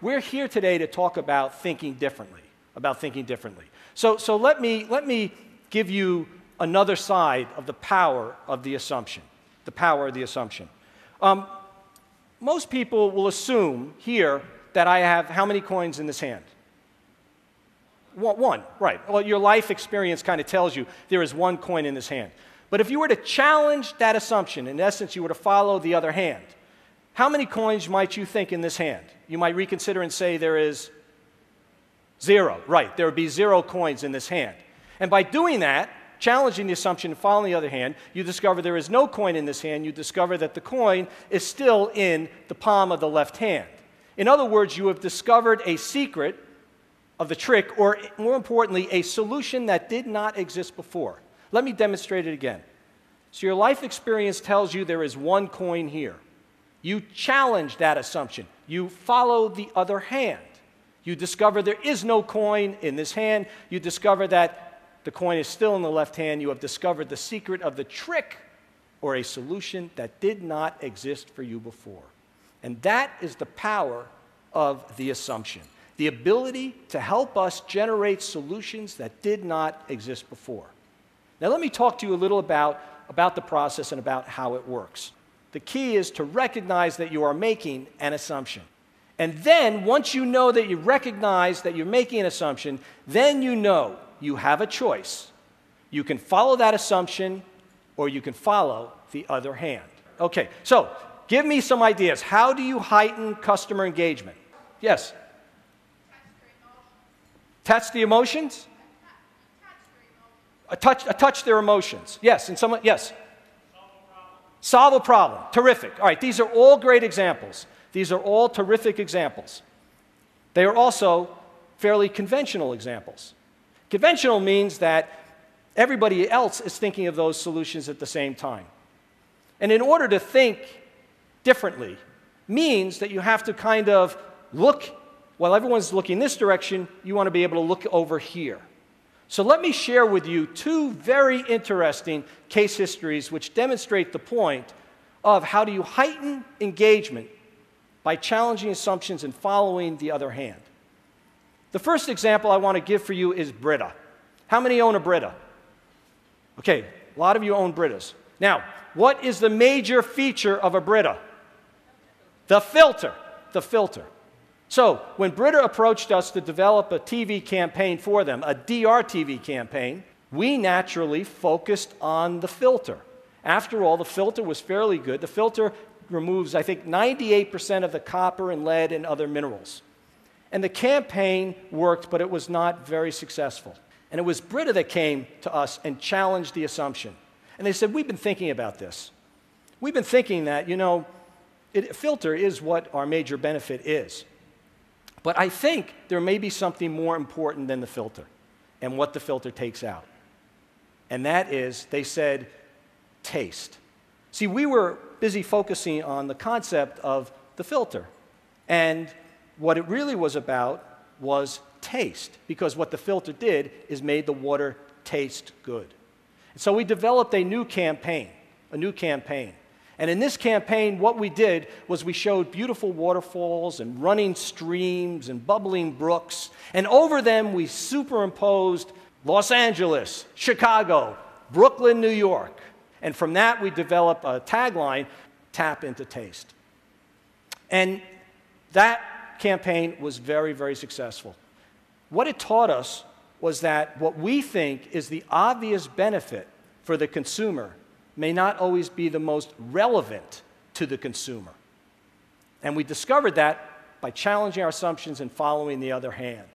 we're here today to talk about thinking differently, So let me give you another side of the power of the assumption, Most people will assume here that I have how many coins in this hand? One, right. Well, your life experience kind of tells you there is one coin in this hand. But if you were to challenge that assumption, in essence, you were to follow the other hand, how many coins might you think in this hand? You might reconsider and say there is 0. Right, there would be 0 coins in this hand. And by doing that, challenging the assumption and following the other hand, you discover there is no coin in this hand. You discover that the coin is still in the palm of the left hand. In other words, you have discovered a secret of the trick, or more importantly, a solution that did not exist before. Let me demonstrate it again. So your life experience tells you there is one coin here. You challenge that assumption. You follow the other hand. You discover there is no coin in this hand. You discover that the coin is still in the left hand. You have discovered the secret of the trick, or a solution that did not exist for you before. And that is the power of the assumption. The ability to help us generate solutions that did not exist before. Now let me talk to you a little about the process and about how it works. The key is to recognize that you are making an assumption. And then, once you know that you recognize that you're making an assumption, then you know you have a choice. You can follow that assumption, or you can follow the other hand. Okay, so give me some ideas. How do you heighten customer engagement? Yes? Touch the emotions? Touch their emotions. Yes, and someone, yes. Solve a problem. Terrific. All right, these are all great examples. These are all terrific examples. They are also fairly conventional examples. Conventional means that everybody else is thinking of those solutions at the same time. And in order to think differently means that you have to kind of look, while everyone's looking this direction, you want to be able to look over here. So let me share with you 2 very interesting case histories which demonstrate the point of how do you heighten engagement by challenging assumptions and following the other hand. The first example I want to give for you is Brita. How many own a Brita? Okay, a lot of you own Britas. Now, what is the major feature of a Brita? The filter. The filter. So, when Brita approached us to develop a TV campaign for them, a DRTV campaign, we naturally focused on the filter. After all, the filter was fairly good. The filter removes, I think, 98% of the copper and lead and other minerals. And the campaign worked, but it was not very successful. And it was Brita that came to us and challenged the assumption. And they said, we've been thinking about this. We've been thinking that, you know, filter is what our major benefit is. But I think there may be something more important than the filter and what the filter takes out. And that is, they said, taste. See, we were busy focusing on the concept of the filter. And what it really was about was taste, because what the filter did is made the water taste good. And so we developed a new campaign. And in this campaign, what we did was we showed beautiful waterfalls and running streams and bubbling brooks. And over them, we superimposed Los Angeles, Chicago, Brooklyn, New York. And from that, we developed a tagline, tap into taste. And that campaign was very, very successful. What it taught us was that what we think is the obvious benefit for the consumer may not always be the most relevant to the consumer. And we discovered that by challenging our assumptions and following the other hand.